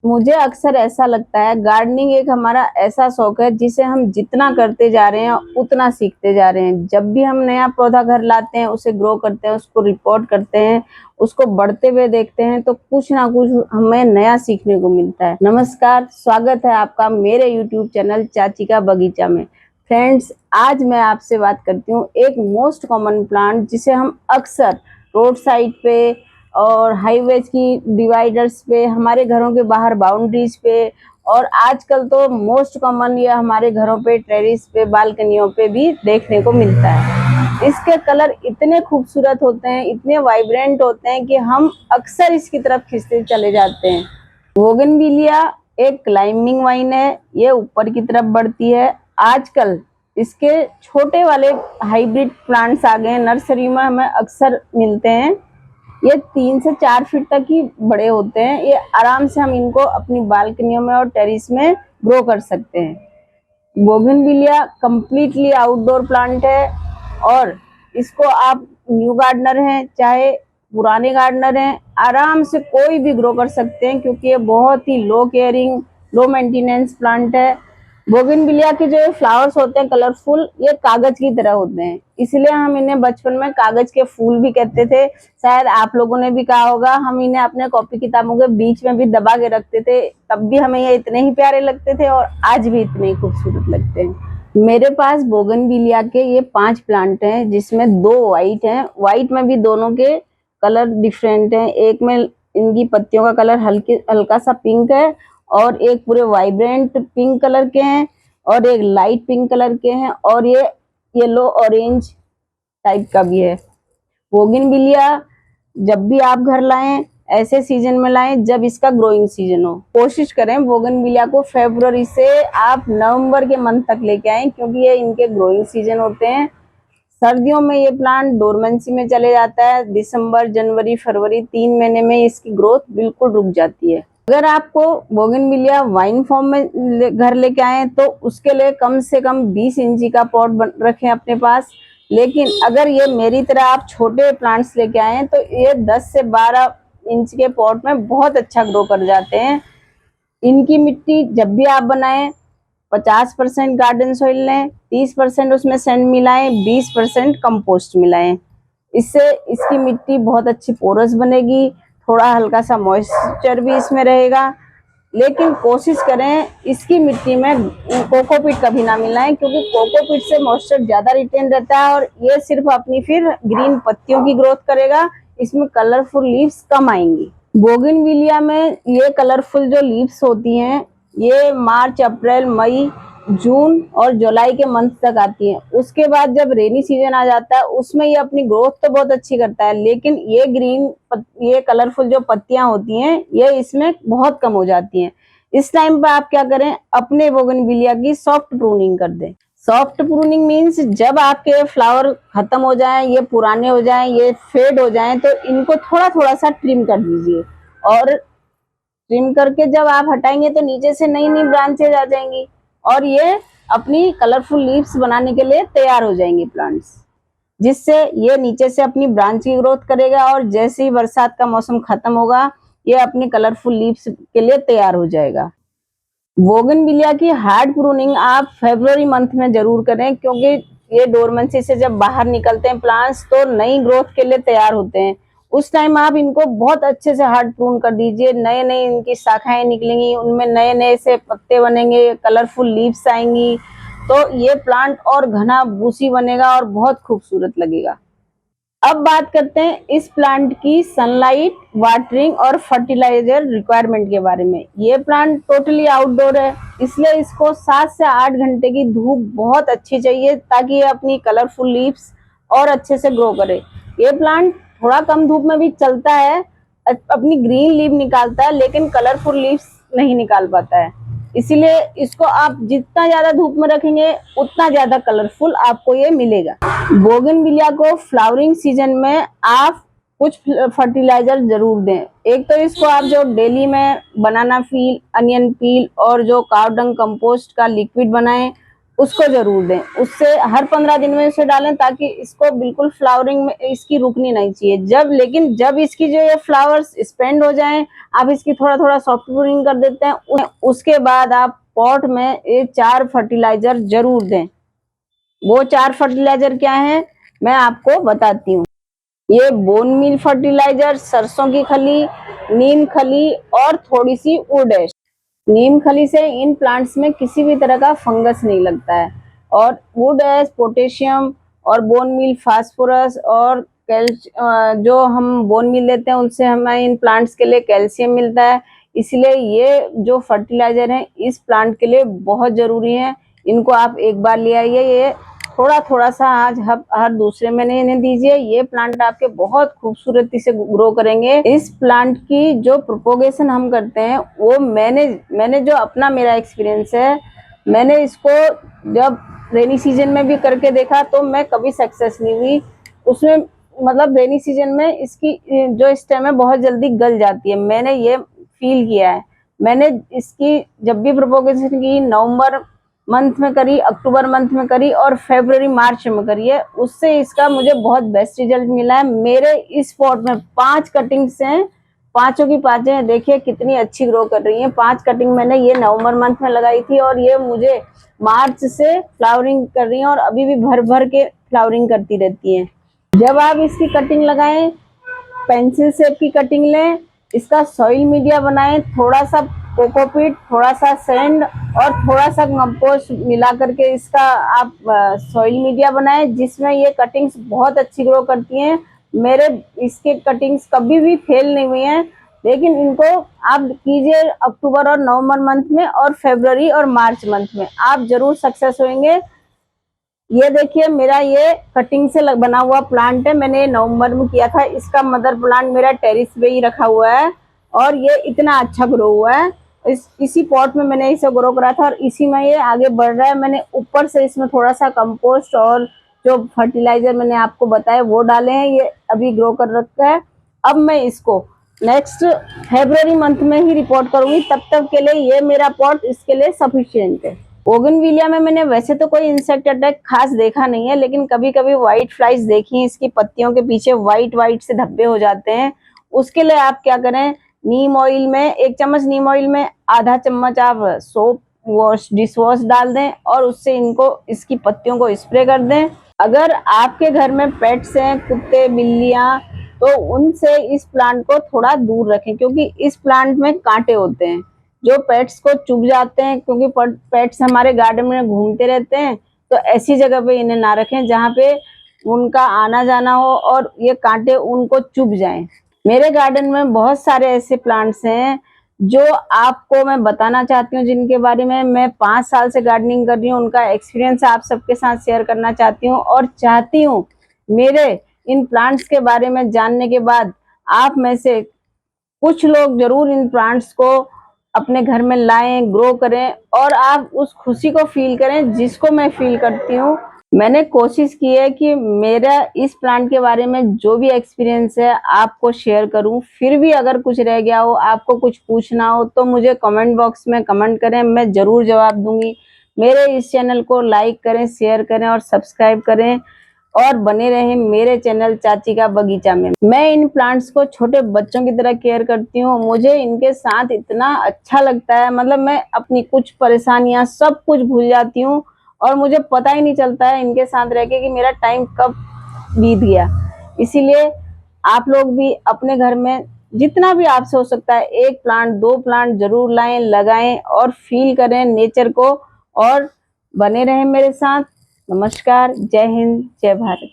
मुझे अक्सर ऐसा लगता है गार्डनिंग एक हमारा ऐसा शौक है जिसे हम जितना करते जा रहे हैं उतना सीखते जा रहे हैं। जब भी हम नया पौधा घर लाते हैं, उसे ग्रो करते हैं, उसको रिपोर्ट करते हैं, उसको बढ़ते हुए देखते हैं तो कुछ ना कुछ हमें नया सीखने को मिलता है। नमस्कार, स्वागत है आपका मेरे यूट्यूब चैनल चाची का बगीचा में। फ्रेंड्स, आज मैं आपसे बात करती हूँ एक मोस्ट कॉमन प्लांट जिसे हम अक्सर रोड साइड पे और हाईवेज की डिवाइडर्स पे, हमारे घरों के बाहर बाउंड्रीज पे, और आजकल तो मोस्ट कॉमन ये हमारे घरों पे टेरेस पे, बालकनियों पे भी देखने को मिलता है। इसके कलर इतने खूबसूरत होते हैं, इतने वाइब्रेंट होते हैं कि हम अक्सर इसकी तरफ खिंचते चले जाते हैं। बोगनविलिया एक क्लाइंबिंग वाइन है, ये ऊपर की तरफ बढ़ती है। आजकल इसके छोटे वाले हाइब्रिड प्लांट्स आ गए हैं, नर्सरी में हमें अक्सर मिलते हैं। ये 3 से 4 फीट तक ही बड़े होते हैं। ये आराम से हम इनको अपनी बालकनियों में और टेरिस में ग्रो कर सकते हैं। बोगनविलिया कंप्लीटली आउटडोर प्लांट है और इसको आप न्यू गार्डनर हैं चाहे पुराने गार्डनर हैं, आराम से कोई भी ग्रो कर सकते हैं क्योंकि ये बहुत ही लो केयरिंग, लो मेंटेनेंस प्लांट है। बोगनविलिया के जो फ्लावर्स होते हैं कलरफुल, ये कागज की तरह होते हैं, इसलिए हम इन्हें बचपन में कागज के फूल भी कहते थे। शायद आप लोगों ने भी कहा होगा। हम इन्हें अपने कॉपी किताबों के बीच में भी दबा के रखते थे, तब भी हमें ये इतने ही प्यारे लगते थे और आज भी इतने ही खूबसूरत लगते हैं। मेरे पास बोगनविलिया के ये 5 प्लांट हैं जिसमें 2 वाइट हैं। वाइट में भी दोनों के कलर डिफरेंट हैं। एक में इनकी पत्तियों का कलर हल्का सा पिंक है और एक पूरे वाइब्रेंट पिंक कलर के हैं और एक लाइट पिंक कलर के हैं और ये येलो ऑरेंज टाइप का भी है। बोगनविलिया जब भी आप घर लाएं, ऐसे सीजन में लाएं जब इसका ग्रोइंग सीजन हो। कोशिश करें बोगनविलिया को फरवरी से आप नवंबर के मंथ तक लेके आएं क्योंकि ये इनके ग्रोइंग सीजन होते हैं। सर्दियों में ये प्लांट डोरमेंसी में चले जाता है। दिसंबर, जनवरी, फरवरी 3 महीने में इसकी ग्रोथ बिल्कुल रुक जाती है। अगर आपको बोगनविलिया वाइन फॉर्म में घर लेके आए तो उसके लिए कम से कम 20 इंची का पॉट रखें अपने पास। लेकिन अगर ये मेरी तरह आप छोटे प्लांट्स लेके आए तो ये 10 से 12 इंच के पॉट में बहुत अच्छा ग्रो कर जाते हैं। इनकी मिट्टी जब भी आप बनाएं 50% गार्डन सॉइल लें, 30% उसमें सैंड मिलाएं, 20% कंपोस्ट मिलाएं। इससे इसकी मिट्टी बहुत अच्छी पोरस बनेगी, थोड़ा हल्का सा मॉइस्चर भी इसमें रहेगा। लेकिन कोशिश करें इसकी मिट्टी में कोकोपीट कभी ना मिलाएं क्योंकि कोकोपीट से मॉइस्चर ज्यादा रिटेन रहता है और ये सिर्फ अपनी फिर ग्रीन पत्तियों की ग्रोथ करेगा, इसमें कलरफुल लीव्स कम आएंगी। बोगनविलिया में ये कलरफुल जो लीव्स होती हैं ये मार्च, अप्रैल, मई, जून और जुलाई के मंथ तक आती हैं। उसके बाद जब रेनी सीजन आ जाता है उसमें ये अपनी ग्रोथ तो बहुत अच्छी करता है, लेकिन ये कलरफुल जो पत्तियां होती हैं ये इसमें बहुत कम हो जाती हैं। इस टाइम पे आप क्या करें, अपने बोगनविलिया की सॉफ्ट प्रूनिंग कर दें। सॉफ्ट प्रूनिंग मीन्स जब आपके फ्लावर खत्म हो जाएं, ये पुराने हो जाएं, ये फेड हो जाएं तो इनको थोड़ा थोड़ा सा ट्रिम कर दीजिए और ट्रिम करके जब आप हटाएंगे तो नीचे से नई नई ब्रांचेज आ जाएंगी और ये अपनी कलरफुल लीव्स बनाने के लिए तैयार हो जाएंगे प्लांट्स, जिससे ये नीचे से अपनी ब्रांच की ग्रोथ करेगा और जैसे ही बरसात का मौसम खत्म होगा ये अपनी कलरफुल लीव्स के लिए तैयार हो जाएगा। बोगनविलिया की हार्ड प्रूनिंग आप फरवरी मंथ में जरूर करें क्योंकि ये डोरमेंसी से जब बाहर निकलते हैं प्लांट्स तो नई ग्रोथ के लिए तैयार होते हैं। उस टाइम आप इनको बहुत अच्छे से हार्ड प्रून कर दीजिए, नए नए इनकी शाखाएं निकलेंगी, उनमें नए नए से पत्ते बनेंगे, कलरफुल लीव्स आएंगी, तो ये प्लांट और घना बूसी बनेगा और बहुत खूबसूरत लगेगा। अब बात करते हैं इस प्लांट की सनलाइट, वाटरिंग और फर्टिलाइजर रिक्वायरमेंट के बारे में। ये प्लांट टोटली आउटडोर है, इसलिए इसको 7 से 8 घंटे की धूप बहुत अच्छी चाहिए ताकि ये अपनी कलरफुल लीव्स और अच्छे से ग्रो करे। ये प्लांट थोड़ा कम धूप में भी चलता है, अपनी ग्रीन लीव निकालता है, लेकिन कलरफुल लीव्स नहीं निकाल पाता है। इसीलिए इसको आप जितना ज्यादा धूप में रखेंगे उतना ज्यादा कलरफुल आपको ये मिलेगा। बोगनविलिया को फ्लावरिंग सीजन में आप कुछ फर्टिलाइजर जरूर दें। एक तो इसको आप जो डेली में बनाना पील, अनियन पील और जो काव डंग कंपोस्ट का लिक्विड बनाएं, उसको जरूर दें। उससे हर 15 दिन में उसे डालें ताकि इसको बिल्कुल फ्लावरिंग में इसकी रुकनी नहीं चाहिए। जब इसकी जो ये फ्लावर्स स्पेंड हो जाएं, आप इसकी थोड़ा थोड़ा सॉफ्ट प्रूनिंग कर देते हैं। उसके बाद आप पॉट में ये 4 फर्टिलाइजर जरूर दें। वो 4 फर्टिलाइजर क्या है मैं आपको बताती हूँ। ये बोन मील फर्टिलाइजर, सरसों की खली, नीम खली और थोड़ी सी वुड एश। नीम खली से इन प्लांट्स में किसी भी तरह का फंगस नहीं लगता है। और वुड एश पोटेशियम और बोन मील फास्फोरस और जो हम बोन मील लेते हैं उनसे हमें इन प्लांट्स के लिए कैल्शियम मिलता है। इसलिए ये जो फर्टिलाइजर है इस प्लांट के लिए बहुत जरूरी है। इनको आप एक बार ले आइए, ये थोड़ा थोड़ा सा आज हर दूसरे महीने इन्हें दीजिए। ये प्लांट आपके बहुत खूबसूरती से ग्रो करेंगे। इस प्लांट की जो प्रोपोगेशन हम करते हैं वो मैंने जो अपना मेरा एक्सपीरियंस है, मैंने इसको जब रेनी सीजन में भी करके देखा तो मैं कभी सक्सेस नहीं हुई उसमें। मतलब रेनी सीजन में इसकी जो स्टेम है बहुत जल्दी गल जाती है, मैंने ये फील किया है। मैंने इसकी जब भी प्रोपोगेशन की नवंबर मंथ में करी, अक्टूबर मंथ में करी और फरवरी मार्च में करी है, उससे इसका मुझे बहुत बेस्ट रिजल्ट मिला है। मेरे इस पॉट में 5 कटिंग्स हैं, पांचों की पांचें देखिए कितनी अच्छी ग्रो कर रही हैं। 5 कटिंग मैंने ये नवंबर मंथ में लगाई थी और ये मुझे मार्च से फ्लावरिंग कर रही हैं और अभी भी भर भर के फ्लावरिंग करती रहती हैं। जब आप इसकी कटिंग लगाएं, पेंसिल शेप की कटिंग लें, इसका सॉइल मीडिया बनाएं, थोड़ा सा कोकोपीट, थोड़ा सा सैंड और थोड़ा सा कंपोस्ट मिला करके इसका आप सॉइल मीडिया बनाएं, जिसमें ये कटिंग्स बहुत अच्छी ग्रो करती हैं। मेरे इसके कटिंग्स कभी भी फेल नहीं हुई हैं। लेकिन इनको आप कीजिए अक्टूबर और नवंबर मंथ में और फरवरी और मार्च मंथ में, आप जरूर सक्सेस होंगे। ये देखिए मेरा ये कटिंग से बना हुआ प्लांट है, मैंने नवंबर में किया था। इसका मदर प्लांट मेरा टेरिस पे ही रखा हुआ है और ये इतना अच्छा ग्रो हुआ है। इसी पॉट में मैंने इसे ग्रो करा था और इसी में ये आगे बढ़ रहा है। मैंने ऊपर से इसमें थोड़ा सा कंपोस्ट और जो फर्टिलाइजर मैंने आपको बताया वो डाले हैं, ये अभी ग्रो कर रखा है। अब मैं इसको नेक्स्ट फरवरी मंथ में ही रिपोर्ट करूंगी, तब तक के लिए ये मेरा पॉट इसके लिए सफिशिएंट है। बोगनविलिया में मैंने वैसे तो कोई इंसेक्ट अटैक खास देखा नहीं है, लेकिन कभी कभी व्हाइट फ्लाइज देखी हैं, इसकी पत्तियों के पीछे व्हाइट व्हाइट से धब्बे हो जाते हैं। उसके लिए आप क्या करें, नीम ऑयल में 1 चम्मच नीम ऑयल में आधा चम्मच आप सोप वॉश डिश वॉश डाल दें और उससे इनको इसकी पत्तियों को स्प्रे कर दें। अगर आपके घर में पेट्स हैं, कुत्ते बिल्लियां, तो उनसे इस प्लांट को थोड़ा दूर रखें, क्योंकि इस प्लांट में कांटे होते हैं जो पेट्स को चुभ जाते हैं। क्योंकि पेट्स हमारे गार्डन में घूमते रहते हैं, तो ऐसी जगह पे इन्हें ना रखें जहाँ पे उनका आना जाना हो और ये कांटे उनको चुभ जाएं। मेरे गार्डन में बहुत सारे ऐसे प्लांट्स हैं जो आपको मैं बताना चाहती हूँ, जिनके बारे में मैं 5 साल से गार्डनिंग कर रही हूँ। उनका एक्सपीरियंस आप सबके साथ शेयर करना चाहती हूँ और चाहती हूँ मेरे इन प्लांट्स के बारे में जानने के बाद आप में से कुछ लोग जरूर इन प्लांट्स को अपने घर में लाएं, ग्रो करें और आप उस खुशी को फील करें जिसको मैं फील करती हूँ। मैंने कोशिश की है कि मेरा इस प्लांट के बारे में जो भी एक्सपीरियंस है आपको शेयर करूं। फिर भी अगर कुछ रह गया हो, आपको कुछ पूछना हो, तो मुझे कमेंट बॉक्स में कमेंट करें, मैं जरूर जवाब दूंगी। मेरे इस चैनल को लाइक करें, शेयर करें और सब्सक्राइब करें और बने रहें मेरे चैनल चाची का बगीचा में। मैं इन प्लांट्स को छोटे बच्चों की तरह केयर करती हूँ। मुझे इनके साथ इतना अच्छा लगता है, मतलब मैं अपनी कुछ परेशानियां सब कुछ भूल जाती हूँ और मुझे पता ही नहीं चलता है इनके साथ रह के कि मेरा टाइम कब बीत गया। इसीलिए आप लोग भी अपने घर में जितना भी आपसे हो सकता है 1 प्लांट 2 प्लांट जरूर लाएं, लगाएं और फील करें नेचर को और बने रहें मेरे साथ। नमस्कार, जय हिंद, जय भारत।